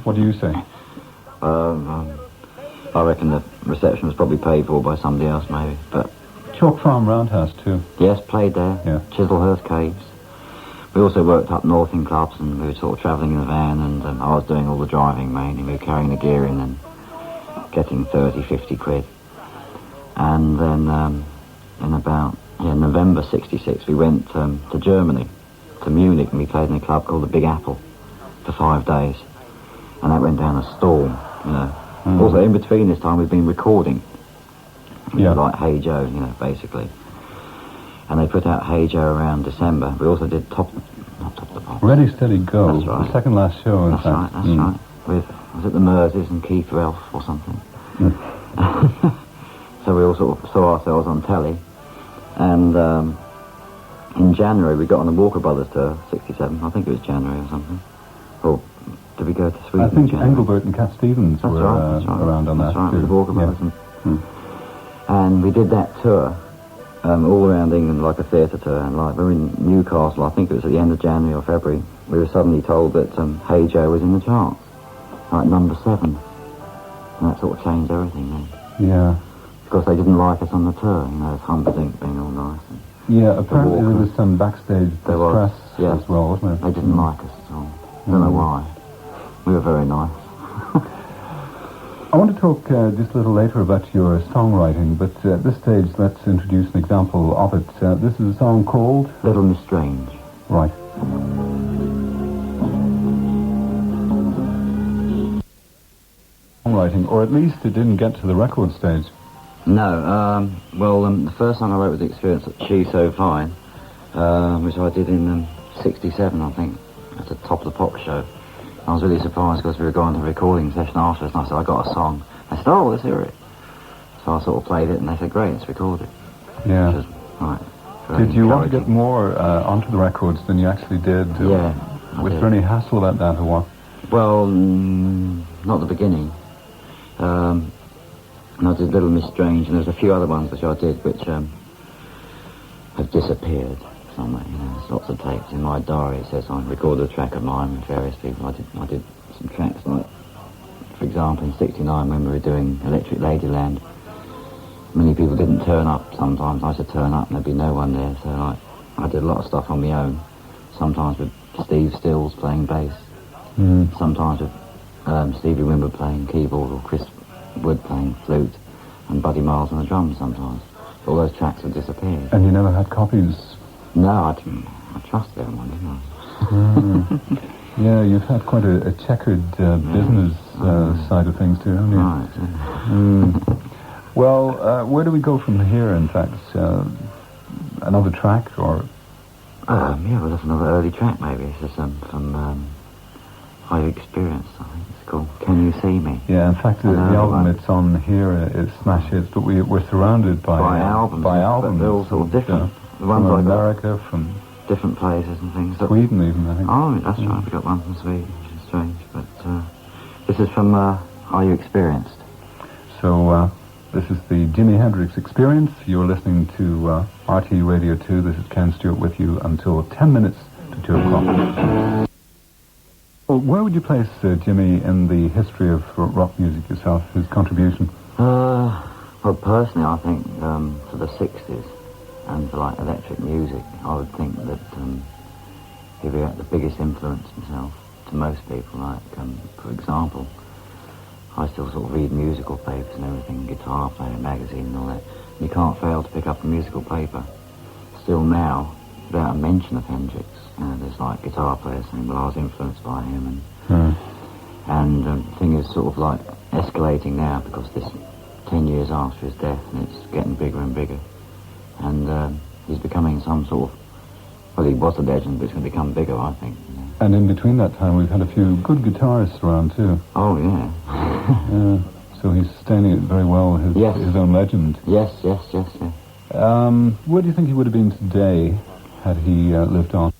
What do you say? I reckon the reception was probably paid for by somebody else, maybe. But Chalk Farm Roundhouse too. yes, played there. Yeah. Chislehurst Caves. We also worked up north in clubs, and we were sort of travelling in the van, and I was doing all the driving mainly. We were carrying the gear in and getting 30, 50 quid. And then in about November '66, we went to Germany, to Munich, and we played in a club called the Big Apple for 5 days. And that went down a storm, you know. Also, in between this time, we've been recording. Like Hey Joe, you know, basically. And they put out Hey Joe around December. We also did Top the Pops. Ready, Steady, Go. That's right. The second last show, in That's fact. right, that's right. With, was it the Mersey's and Keith Ralph or something? So we all sort of saw ourselves on telly. And in January, we got on the Walker Brothers tour, 67. I think it was January or something. Or did we go to Sweden? I think Engelbert and Cat Stevens were around on that too. That's right, the Walker Brothers. Yeah. And we did that tour all around England, like a theatre tour. And like we were in Newcastle, I think it was at the end of January or February, we were suddenly told that Hey Joe was in the charts, like number 7. And that sort of changed everything then. Yeah. Because they didn't like us on the tour, you know, Humperdinck being all nice. Yeah, apparently there was some backstage distress as well, wasn't there? They didn't like us at all. I don't know why. We were very nice. I want to talk just a little later about your songwriting, but at this stage, let's introduce an example of it. This is a song called... Little Miss Strange. Right. Songwriting, or at least it didn't get to the record stage. No, the first song I wrote was the experience of She's So Fine, which I did in 67, I think, at the Top of the Pop show. I was really surprised because we were going to a recording session afterwards, and I said, I got a song. They said, oh, let's hear it. So I sort of played it, and they said, great, let's record it. Yeah. Which was, right, did you want to get more onto the records than you actually did? Yeah. Was there any hassle about that, or what? Well, not at the beginning. And I did Little Miss Strange, and there's a few other ones which I did which have disappeared somewhere. You know, there's lots of tapes in my diary. It says I recorded a track of mine with various people. I did some tracks like, for example, in '69 when we were doing Electric Ladyland. Many people didn't turn up. Sometimes I used to turn up and there'd be no one there. So I did a lot of stuff on my own. Sometimes with Steve Stills playing bass. Sometimes with Stevie Wimber playing keyboard, or Chris Wood playing flute, and Buddy Miles on the drums sometimes. All those tracks have disappeared. And you never had copies? No, I didn't. I trusted everyone, didn't I? Yeah, you've had quite a checkered business side of things too, haven't you? Right. Well, where do we go from here, in fact? Another track, or...? Well, that's another early track, maybe. It's just from High Experience, I think it's called Can You See Me? Yeah, in fact, the album it's on here is smash hits, but we're surrounded by albums. But they're all sort of different. The ones from America, from different places and things. Sweden, even, I think. Oh, that's right. We got one from Sweden, which is strange. But this is from Are You Experienced? So this is the Jimi Hendrix Experience. You're listening to RTE Radio 2. This is Ken Stewart with you until 10 minutes to 2 o'clock. Well, where would you place Jimi in the history of rock music yourself, his contribution? Well, personally, I think for the 60s and for, like, electric music, I would think that he'd be the biggest influence himself to most people. Like, for example, I still sort of read musical papers and everything, Guitar Player, magazine and all that. You can't fail to pick up a musical paper. Still now, without a mention of Hendrix. You know, there's like guitar players saying, well, I was influenced by him, and the thing is sort of like escalating now because this 10 years after his death, and it's getting bigger and bigger, and he's becoming some sort of, well, he was a legend, but it's going to become bigger, I think. You know. And in between that time, we've had a few good guitarists around too. Oh yeah. So he's sustaining it very well, his own legend. Yes. Where do you think he would have been today had he lived on?